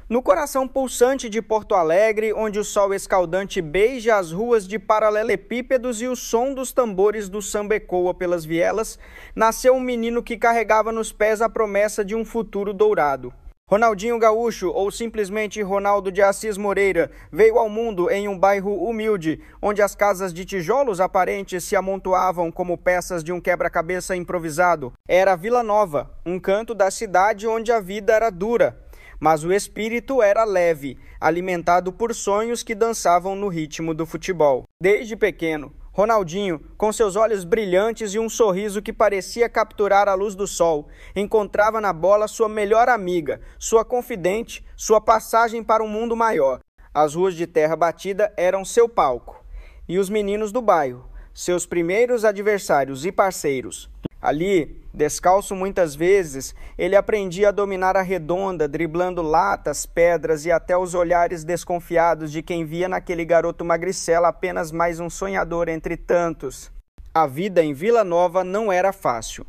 No coração pulsante de Porto Alegre, onde o sol escaldante beija as ruas de paralelepípedos e o som dos tambores do samba ecoa pelas vielas, nasceu um menino que carregava nos pés a promessa de um futuro dourado. Ronaldinho Gaúcho, ou simplesmente Ronaldo de Assis Moreira, veio ao mundo em um bairro humilde, onde as casas de tijolos aparentes se amontoavam como peças de um quebra-cabeça improvisado. Era Vila Nova, um canto da cidade onde a vida era dura, mas o espírito era leve, alimentado por sonhos que dançavam no ritmo do futebol. Desde pequeno, Ronaldinho, com seus olhos brilhantes e um sorriso que parecia capturar a luz do sol, encontrava na bola sua melhor amiga, sua confidente, sua passagem para um mundo maior. As ruas de terra batida eram seu palco, e os meninos do bairro, seus primeiros adversários e parceiros. Ali, descalço muitas vezes, ele aprendia a dominar a redonda, driblando latas, pedras e até os olhares desconfiados de quem via naquele garoto magricela apenas mais um sonhador entre tantos. A vida em Vila Nova não era fácil.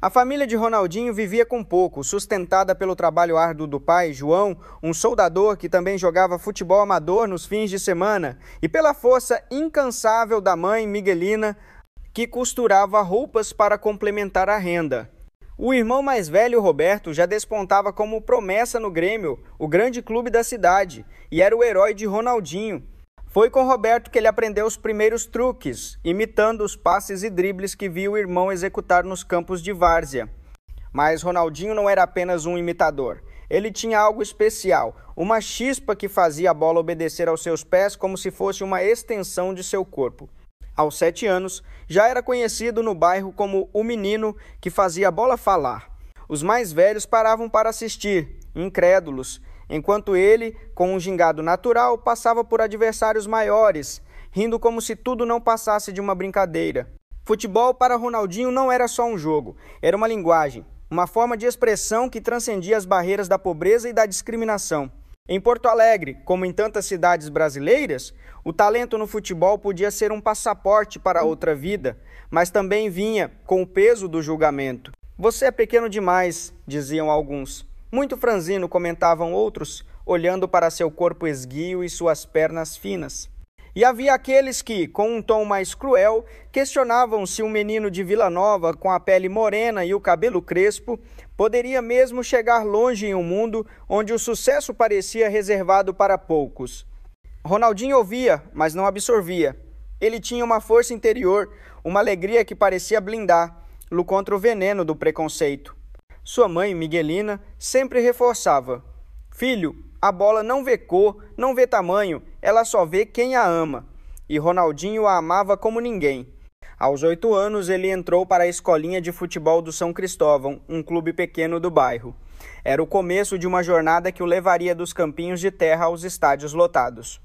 A família de Ronaldinho vivia com pouco, sustentada pelo trabalho árduo do pai, João, um soldador que também jogava futebol amador nos fins de semana, e pela força incansável da mãe, Miguelina, que costurava roupas para complementar a renda. O irmão mais velho, Roberto, já despontava como promessa no Grêmio, o grande clube da cidade, e era o herói de Ronaldinho. Foi com Roberto que ele aprendeu os primeiros truques, imitando os passes e dribles que via o irmão executar nos campos de várzea. Mas Ronaldinho não era apenas um imitador. Ele tinha algo especial, uma chispa que fazia a bola obedecer aos seus pés como se fosse uma extensão de seu corpo. Aos 7 anos, já era conhecido no bairro como o menino que fazia a bola falar. Os mais velhos paravam para assistir, incrédulos, enquanto ele, com um gingado natural, passava por adversários maiores, rindo como se tudo não passasse de uma brincadeira. Futebol para Ronaldinho não era só um jogo, era uma linguagem, uma forma de expressão que transcendia as barreiras da pobreza e da discriminação. Em Porto Alegre, como em tantas cidades brasileiras, o talento no futebol podia ser um passaporte para outra vida, mas também vinha com o peso do julgamento. "Você é pequeno demais", diziam alguns. "Muito franzino", comentavam outros, olhando para seu corpo esguio e suas pernas finas. E havia aqueles que, com um tom mais cruel, questionavam se um menino de Vila Nova, com a pele morena e o cabelo crespo, poderia mesmo chegar longe em um mundo onde o sucesso parecia reservado para poucos. Ronaldinho ouvia, mas não absorvia. Ele tinha uma força interior, uma alegria que parecia blindá-lo contra o veneno do preconceito. Sua mãe, Miguelina, sempre reforçava: "Filho, a bola não vê cor, não vê tamanho, ela só vê quem a ama." E Ronaldinho a amava como ninguém. Aos 8 anos, ele entrou para a escolinha de futebol do São Cristóvão, um clube pequeno do bairro. Era o começo de uma jornada que o levaria dos campinhos de terra aos estádios lotados.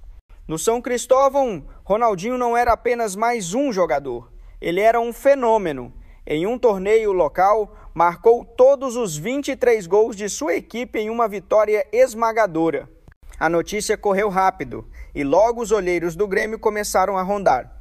No São Cristóvão, Ronaldinho não era apenas mais um jogador. Ele era um fenômeno. Em um torneio local, marcou todos os 23 gols de sua equipe em uma vitória esmagadora. A notícia correu rápido e logo os olheiros do Grêmio começaram a rondar.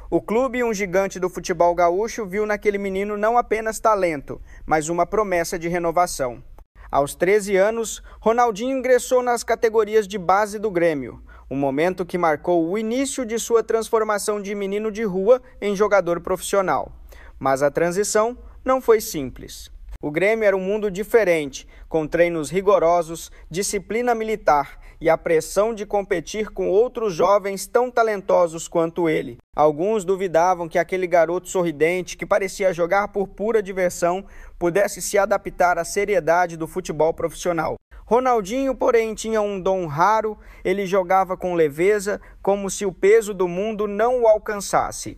O clube, um gigante do futebol gaúcho, viu naquele menino não apenas talento, mas uma promessa de renovação. Aos 13 anos, Ronaldinho ingressou nas categorias de base do Grêmio, um momento que marcou o início de sua transformação de menino de rua em jogador profissional. Mas a transição não foi simples. O Grêmio era um mundo diferente, com treinos rigorosos, disciplina militar e a pressão de competir com outros jovens tão talentosos quanto ele. Alguns duvidavam que aquele garoto sorridente, que parecia jogar por pura diversão, pudesse se adaptar à seriedade do futebol profissional. Ronaldinho, porém, tinha um dom raro, ele jogava com leveza, como se o peso do mundo não o alcançasse.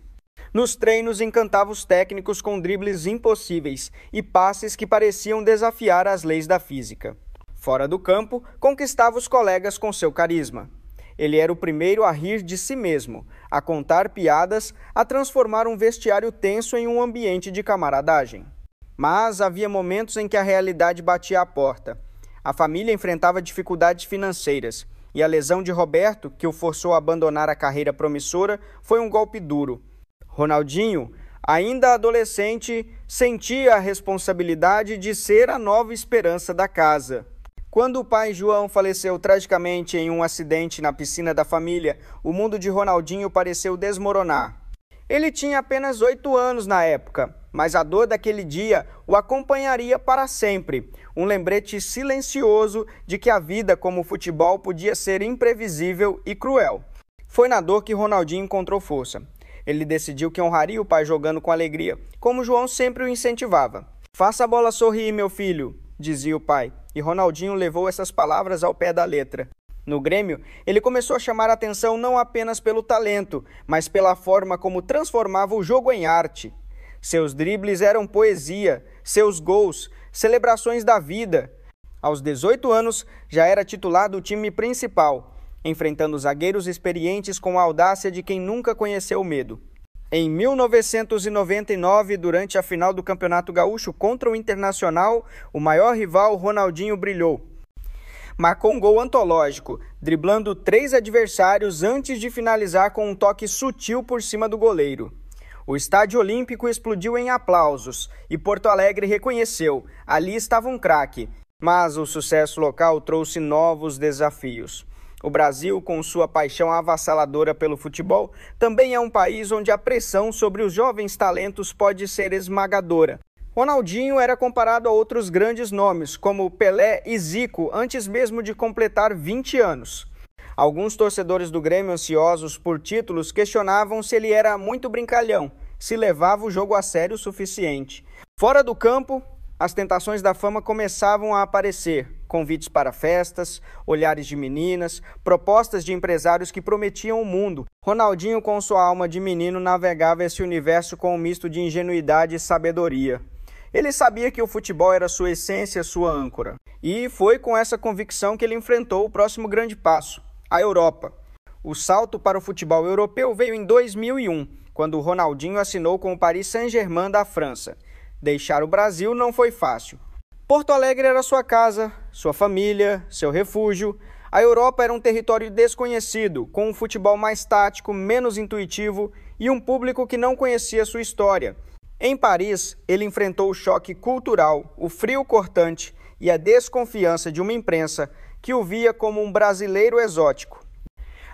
Nos treinos, encantava os técnicos com dribles impossíveis e passes que pareciam desafiar as leis da física. Fora do campo, conquistava os colegas com seu carisma. Ele era o primeiro a rir de si mesmo, a contar piadas, a transformar um vestiário tenso em um ambiente de camaradagem. Mas havia momentos em que a realidade batia à porta. A família enfrentava dificuldades financeiras, e a lesão de Roberto, que o forçou a abandonar a carreira promissora, foi um golpe duro. Ronaldinho, ainda adolescente, sentia a responsabilidade de ser a nova esperança da casa. Quando o pai João faleceu tragicamente em um acidente na piscina da família, o mundo de Ronaldinho pareceu desmoronar. Ele tinha apenas 8 anos na época, mas a dor daquele dia o acompanharia para sempre. Um lembrete silencioso de que a vida como o futebol podia ser imprevisível e cruel. Foi na dor que Ronaldinho encontrou força. Ele decidiu que honraria o pai jogando com alegria, como João sempre o incentivava. "Faça a bola sorrir, meu filho", dizia o pai, e Ronaldinho levou essas palavras ao pé da letra. No Grêmio, ele começou a chamar a atenção não apenas pelo talento, mas pela forma como transformava o jogo em arte. Seus dribles eram poesia, seus gols, celebrações da vida. Aos 18 anos, já era titular do time principal, enfrentando zagueiros experientes com a audácia de quem nunca conheceu o medo. Em 1999, durante a final do Campeonato Gaúcho contra o Internacional, o maior rival, Ronaldinho, brilhou. Marcou um gol antológico, driblando 3 adversários antes de finalizar com um toque sutil por cima do goleiro. O Estádio Olímpico explodiu em aplausos e Porto Alegre reconheceu, ali estava um craque. Mas o sucesso local trouxe novos desafios. O Brasil, com sua paixão avassaladora pelo futebol, também é um país onde a pressão sobre os jovens talentos pode ser esmagadora. Ronaldinho era comparado a outros grandes nomes, como Pelé e Zico, antes mesmo de completar 20 anos. Alguns torcedores do Grêmio, ansiosos por títulos, questionavam se ele era muito brincalhão, se levava o jogo a sério o suficiente. Fora do campo, as tentações da fama começavam a aparecer. Convites para festas, olhares de meninas, propostas de empresários que prometiam o mundo. Ronaldinho, com sua alma de menino, navegava esse universo com um misto de ingenuidade e sabedoria. Ele sabia que o futebol era sua essência, sua âncora. E foi com essa convicção que ele enfrentou o próximo grande passo, a Europa. O salto para o futebol europeu veio em 2001, quando Ronaldinho assinou com o Paris Saint-Germain da França. Deixar o Brasil não foi fácil. Porto Alegre era sua casa, sua família, seu refúgio. A Europa era um território desconhecido, com um futebol mais tático, menos intuitivo e um público que não conhecia sua história. Em Paris, ele enfrentou o choque cultural, o frio cortante e a desconfiança de uma imprensa que o via como um brasileiro exótico.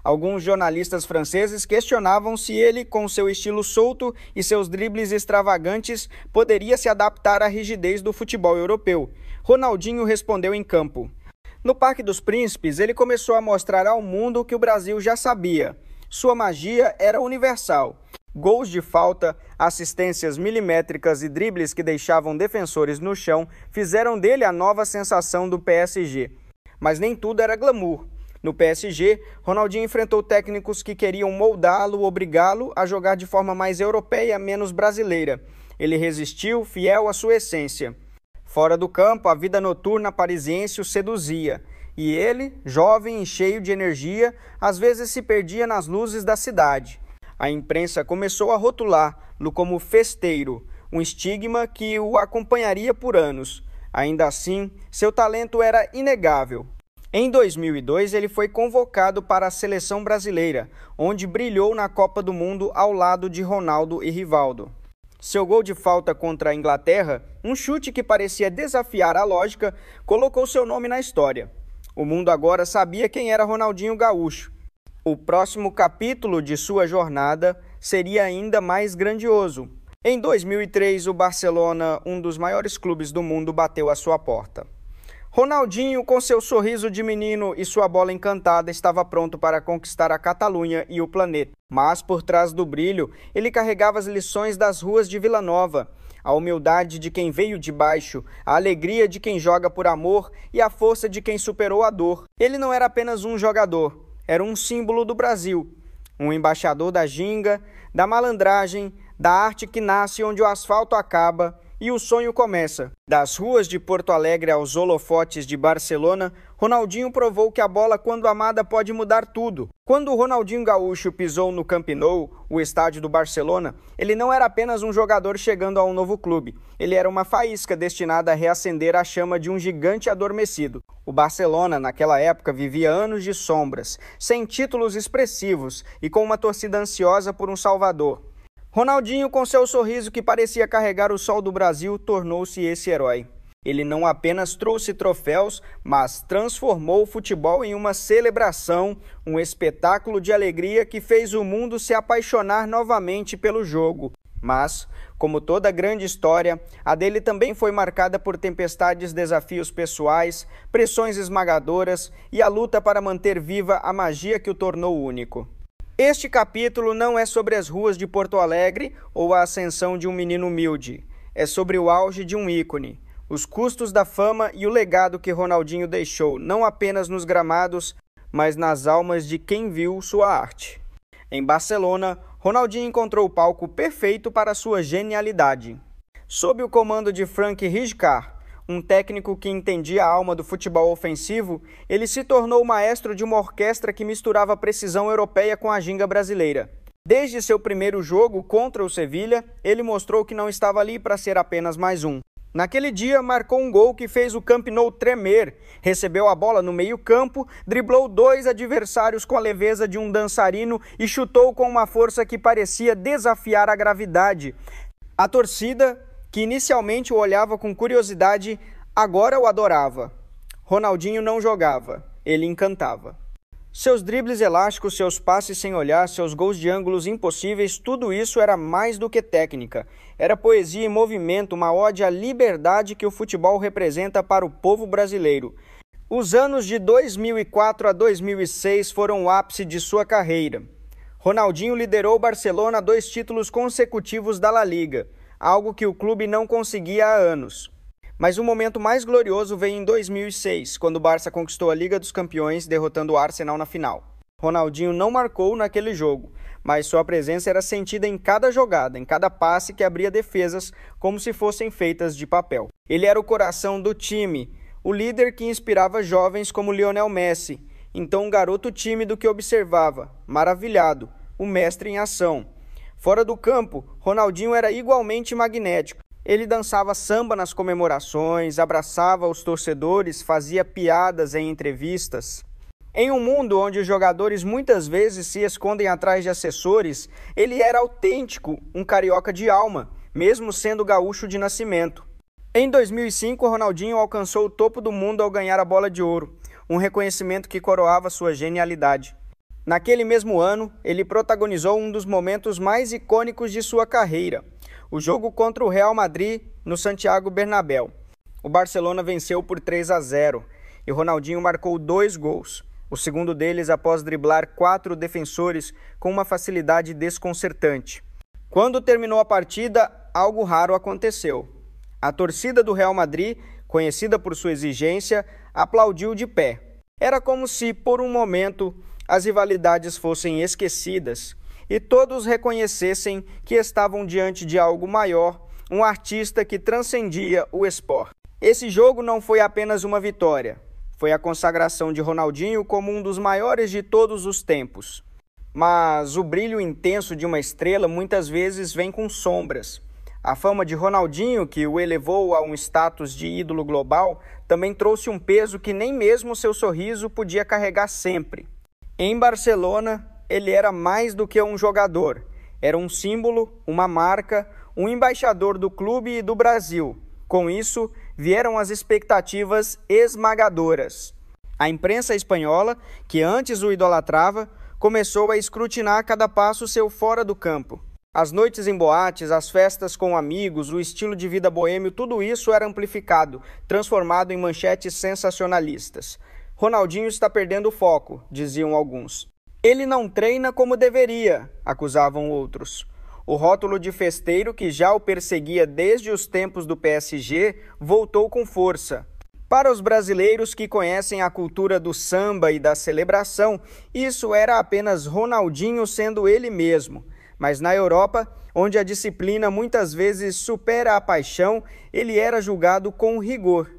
Alguns jornalistas franceses questionavam se ele, com seu estilo solto e seus dribles extravagantes, poderia se adaptar à rigidez do futebol europeu. Ronaldinho respondeu em campo. No Parque dos Príncipes, ele começou a mostrar ao mundo o que o Brasil já sabia. Sua magia era universal. Gols de falta, assistências milimétricas e dribles que deixavam defensores no chão fizeram dele a nova sensação do PSG. Mas nem tudo era glamour. No PSG, Ronaldinho enfrentou técnicos que queriam moldá-lo, obrigá-lo a jogar de forma mais europeia, menos brasileira. Ele resistiu, fiel à sua essência. Fora do campo, a vida noturna parisiense o seduzia. E ele, jovem e cheio de energia, às vezes se perdia nas luzes da cidade. A imprensa começou a rotulá-lo como festeiro, um estigma que o acompanharia por anos. Ainda assim, seu talento era inegável. Em 2002, ele foi convocado para a seleção brasileira, onde brilhou na Copa do Mundo ao lado de Ronaldo e Rivaldo. Seu gol de falta contra a Inglaterra, um chute que parecia desafiar a lógica, colocou seu nome na história. O mundo agora sabia quem era Ronaldinho Gaúcho. O próximo capítulo de sua jornada seria ainda mais grandioso. Em 2003, o Barcelona, um dos maiores clubes do mundo, bateu à sua porta. Ronaldinho, com seu sorriso de menino e sua bola encantada, estava pronto para conquistar a Catalunha e o planeta. Mas, por trás do brilho, ele carregava as lições das ruas de Vila Nova, a humildade de quem veio de baixo, a alegria de quem joga por amor e a força de quem superou a dor. Ele não era apenas um jogador, era um símbolo do Brasil, um embaixador da ginga, da malandragem, da arte que nasce onde o asfalto acaba e o sonho começa. Das ruas de Porto Alegre aos holofotes de Barcelona, Ronaldinho provou que a bola, quando amada, pode mudar tudo. Quando o Ronaldinho Gaúcho pisou no Camp Nou, o estádio do Barcelona, ele não era apenas um jogador chegando a um novo clube. Ele era uma faísca destinada a reacender a chama de um gigante adormecido. O Barcelona, naquela época, vivia anos de sombras, sem títulos expressivos e com uma torcida ansiosa por um salvador. Ronaldinho, com seu sorriso que parecia carregar o sol do Brasil, tornou-se esse herói. Ele não apenas trouxe troféus, mas transformou o futebol em uma celebração, um espetáculo de alegria que fez o mundo se apaixonar novamente pelo jogo. Mas, como toda grande história, a dele também foi marcada por tempestades, desafios pessoais, pressões esmagadoras e a luta para manter viva a magia que o tornou único. Este capítulo não é sobre as ruas de Porto Alegre ou a ascensão de um menino humilde. É sobre o auge de um ícone, os custos da fama e o legado que Ronaldinho deixou, não apenas nos gramados, mas nas almas de quem viu sua arte. Em Barcelona, Ronaldinho encontrou o palco perfeito para sua genialidade. Sob o comando de Frank Rijkaard, um técnico que entendia a alma do futebol ofensivo, ele se tornou o maestro de uma orquestra que misturava a precisão europeia com a ginga brasileira. Desde seu primeiro jogo contra o Sevilha, ele mostrou que não estava ali para ser apenas mais um. Naquele dia, marcou um gol que fez o Camp Nou tremer, recebeu a bola no meio-campo, driblou 2 adversários com a leveza de um dançarino e chutou com uma força que parecia desafiar a gravidade. A torcida, que inicialmente o olhava com curiosidade, agora o adorava. Ronaldinho não jogava, ele encantava. Seus dribles elásticos, seus passes sem olhar, seus gols de ângulos impossíveis, tudo isso era mais do que técnica. Era poesia em movimento, uma ode à liberdade que o futebol representa para o povo brasileiro. Os anos de 2004 a 2006 foram o ápice de sua carreira. Ronaldinho liderou o Barcelona a 2 títulos consecutivos da La Liga, algo que o clube não conseguia há anos. Mas o momento mais glorioso veio em 2006, quando o Barça conquistou a Liga dos Campeões, derrotando o Arsenal na final. Ronaldinho não marcou naquele jogo, mas sua presença era sentida em cada jogada, em cada passe que abria defesas como se fossem feitas de papel. Ele era o coração do time, o líder que inspirava jovens como Lionel Messi, então um garoto tímido que observava, maravilhado, o mestre em ação. Fora do campo, Ronaldinho era igualmente magnético. Ele dançava samba nas comemorações, abraçava os torcedores, fazia piadas em entrevistas. Em um mundo onde os jogadores muitas vezes se escondem atrás de assessores, ele era autêntico, um carioca de alma, mesmo sendo gaúcho de nascimento. Em 2005, Ronaldinho alcançou o topo do mundo ao ganhar a Bola de Ouro, um reconhecimento que coroava sua genialidade. Naquele mesmo ano, ele protagonizou um dos momentos mais icônicos de sua carreira, o jogo contra o Real Madrid no Santiago Bernabéu. O Barcelona venceu por 3-0 e Ronaldinho marcou 2 gols, o segundo deles após driblar 4 defensores com uma facilidade desconcertante. Quando terminou a partida, algo raro aconteceu. A torcida do Real Madrid, conhecida por sua exigência, aplaudiu de pé. Era como se, por um momento, as rivalidades fossem esquecidas e todos reconhecessem que estavam diante de algo maior, um artista que transcendia o esporte. Esse jogo não foi apenas uma vitória, foi a consagração de Ronaldinho como um dos maiores de todos os tempos. Mas o brilho intenso de uma estrela muitas vezes vem com sombras. A fama de Ronaldinho, que o elevou a um status de ídolo global, também trouxe um peso que nem mesmo seu sorriso podia carregar sempre. Em Barcelona, ele era mais do que um jogador. Era um símbolo, uma marca, um embaixador do clube e do Brasil. Com isso, vieram as expectativas esmagadoras. A imprensa espanhola, que antes o idolatrava, começou a escrutinar a cada passo seu fora do campo. As noites em boates, as festas com amigos, o estilo de vida boêmio, tudo isso era amplificado, transformado em manchetes sensacionalistas. Ronaldinho está perdendo o foco, diziam alguns. Ele não treina como deveria, acusavam outros. O rótulo de festeiro, que já o perseguia desde os tempos do PSG, voltou com força. Para os brasileiros que conhecem a cultura do samba e da celebração, isso era apenas Ronaldinho sendo ele mesmo. Mas na Europa, onde a disciplina muitas vezes supera a paixão, ele era julgado com rigor.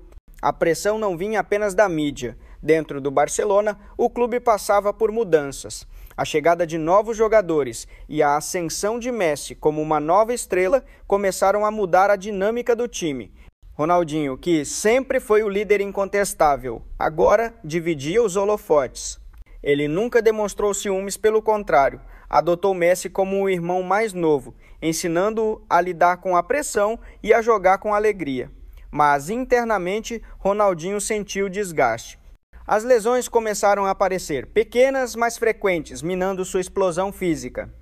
A pressão não vinha apenas da mídia. Dentro do Barcelona, o clube passava por mudanças. A chegada de novos jogadores e a ascensão de Messi como uma nova estrela começaram a mudar a dinâmica do time. Ronaldinho, que sempre foi o líder incontestável, agora dividia os holofotes. Ele nunca demonstrou ciúmes, pelo contrário, adotou Messi como o irmão mais novo, ensinando-o a lidar com a pressão e a jogar com alegria. mas internamente Ronaldinho sentiu desgaste. As lesões começaram a aparecer, pequenas, mas frequentes, minando sua explosão física.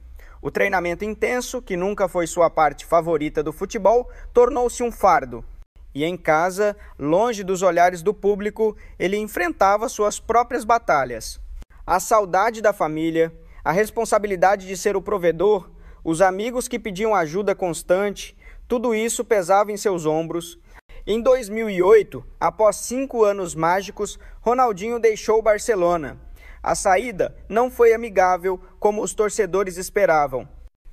O treinamento intenso, que nunca foi sua parte favorita do futebol, tornou-se um fardo. E em casa, longe dos olhares do público, ele enfrentava suas próprias batalhas. A saudade da família, a responsabilidade de ser o provedor, os amigos que pediam ajuda constante, tudo isso pesava em seus ombros. Em 2008, após 5 anos mágicos, Ronaldinho deixou o Barcelona. A saída não foi amigável como os torcedores esperavam.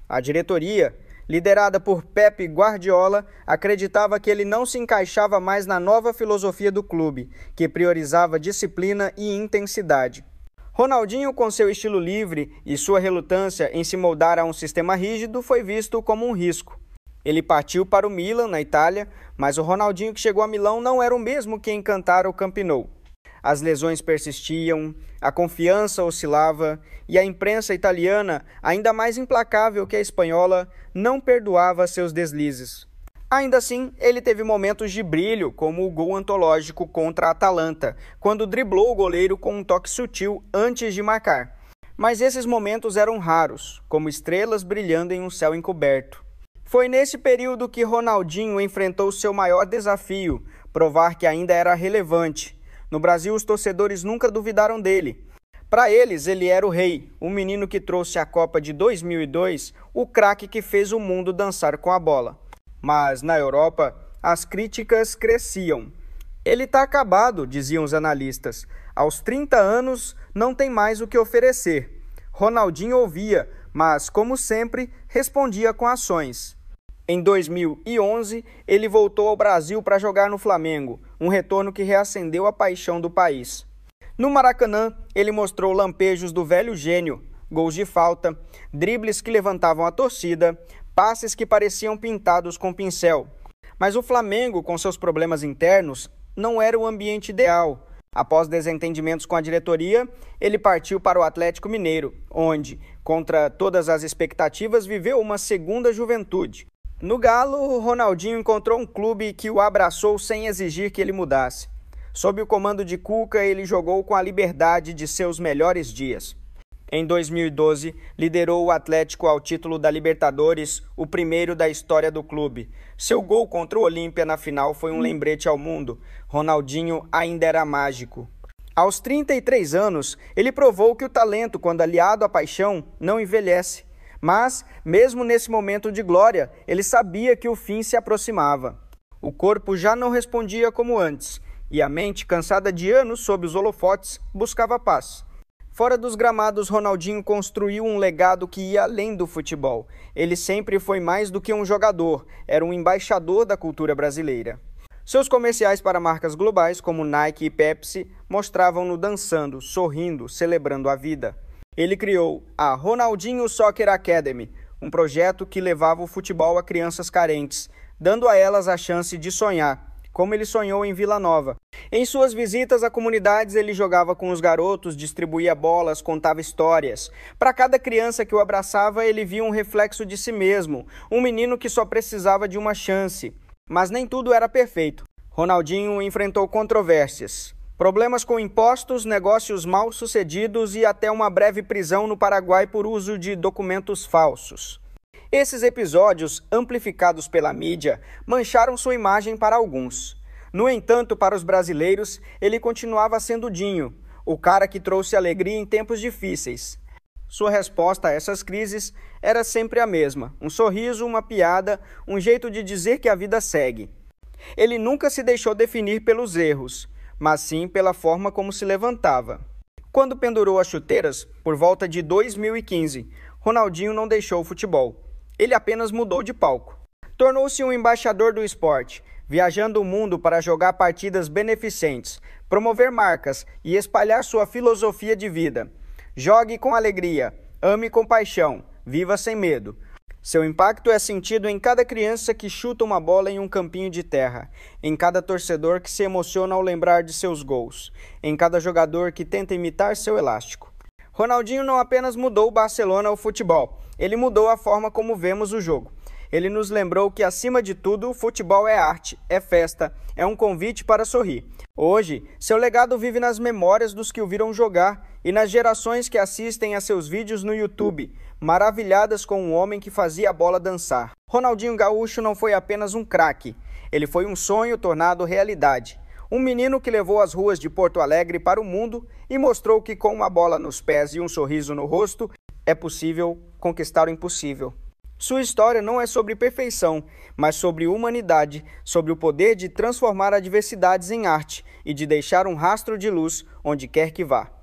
A diretoria, liderada por Pep Guardiola, acreditava que ele não se encaixava mais na nova filosofia do clube, que priorizava disciplina e intensidade. Ronaldinho, com seu estilo livre e sua relutância em se moldar a um sistema rígido, foi visto como um risco. Ele partiu para o Milan, na Itália, mas o Ronaldinho que chegou a Milão não era o mesmo que encantara o Camp Nou. As lesões persistiam, a confiança oscilava e a imprensa italiana, ainda mais implacável que a espanhola, não perdoava seus deslizes. Ainda assim, ele teve momentos de brilho, como o gol antológico contra a Atalanta, quando driblou o goleiro com um toque sutil antes de marcar. Mas esses momentos eram raros, como estrelas brilhando em um céu encoberto. Foi nesse período que Ronaldinho enfrentou seu maior desafio, provar que ainda era relevante. No Brasil, os torcedores nunca duvidaram dele. Para eles, ele era o rei, o menino que trouxe a Copa de 2002, o craque que fez o mundo dançar com a bola. Mas, na Europa, as críticas cresciam. Ele está acabado, diziam os analistas. Aos 30 anos, não tem mais o que oferecer. Ronaldinho ouvia, mas, como sempre, respondia com ações. Em 2011, ele voltou ao Brasil para jogar no Flamengo, um retorno que reacendeu a paixão do país. No Maracanã, ele mostrou lampejos do velho gênio, gols de falta, dribles que levantavam a torcida, passes que pareciam pintados com pincel. Mas o Flamengo, com seus problemas internos, não era o ambiente ideal. Após desentendimentos com a diretoria, ele partiu para o Atlético Mineiro, onde, contra todas as expectativas, viveu uma segunda juventude. No Galo, Ronaldinho encontrou um clube que o abraçou sem exigir que ele mudasse. Sob o comando de Cuca, ele jogou com a liberdade de seus melhores dias. Em 2012, liderou o Atlético ao título da Libertadores, o primeiro da história do clube. Seu gol contra o Olímpia na final foi um lembrete ao mundo. Ronaldinho ainda era mágico. Aos 33 anos, ele provou que o talento, quando aliado à paixão, não envelhece. Mas, mesmo nesse momento de glória, ele sabia que o fim se aproximava. O corpo já não respondia como antes, e a mente, cansada de anos sob os holofotes, buscava paz. Fora dos gramados, Ronaldinho construiu um legado que ia além do futebol. Ele sempre foi mais do que um jogador, era um embaixador da cultura brasileira. Seus comerciais para marcas globais, como Nike e Pepsi, mostravam-no dançando, sorrindo, celebrando a vida. Ele criou a Ronaldinho Soccer Academy, um projeto que levava o futebol a crianças carentes, dando a elas a chance de sonhar, como ele sonhou em Vila Nova. Em suas visitas a comunidades, ele jogava com os garotos, distribuía bolas, contava histórias. Para cada criança que o abraçava, ele via um reflexo de si mesmo, um menino que só precisava de uma chance. Mas nem tudo era perfeito. Ronaldinho enfrentou controvérsias. Problemas com impostos, negócios mal sucedidos e até uma breve prisão no Paraguai por uso de documentos falsos. Esses episódios, amplificados pela mídia, mancharam sua imagem para alguns. No entanto, para os brasileiros, ele continuava sendo Dinho, o cara que trouxe alegria em tempos difíceis. Sua resposta a essas crises era sempre a mesma: um sorriso, uma piada, um jeito de dizer que a vida segue. Ele nunca se deixou definir pelos erros, mas sim pela forma como se levantava. Quando pendurou as chuteiras, por volta de 2015, Ronaldinho não deixou o futebol. Ele apenas mudou de palco. Tornou-se um embaixador do esporte, viajando o mundo para jogar partidas beneficentes, promover marcas e espalhar sua filosofia de vida. Jogue com alegria, ame com paixão, viva sem medo. Seu impacto é sentido em cada criança que chuta uma bola em um campinho de terra, em cada torcedor que se emociona ao lembrar de seus gols, em cada jogador que tenta imitar seu elástico. Ronaldinho não apenas mudou o Barcelona ao futebol, ele mudou a forma como vemos o jogo. Ele nos lembrou que, acima de tudo, o futebol é arte, é festa, é um convite para sorrir. Hoje, seu legado vive nas memórias dos que o viram jogar e nas gerações que assistem a seus vídeos no YouTube, maravilhadas com um homem que fazia a bola dançar. Ronaldinho Gaúcho não foi apenas um craque, ele foi um sonho tornado realidade. Um menino que levou as ruas de Porto Alegre para o mundo e mostrou que, com uma bola nos pés e um sorriso no rosto, é possível conquistar o impossível. Sua história não é sobre perfeição, mas sobre humanidade, sobre o poder de transformar adversidades em arte e de deixar um rastro de luz onde quer que vá.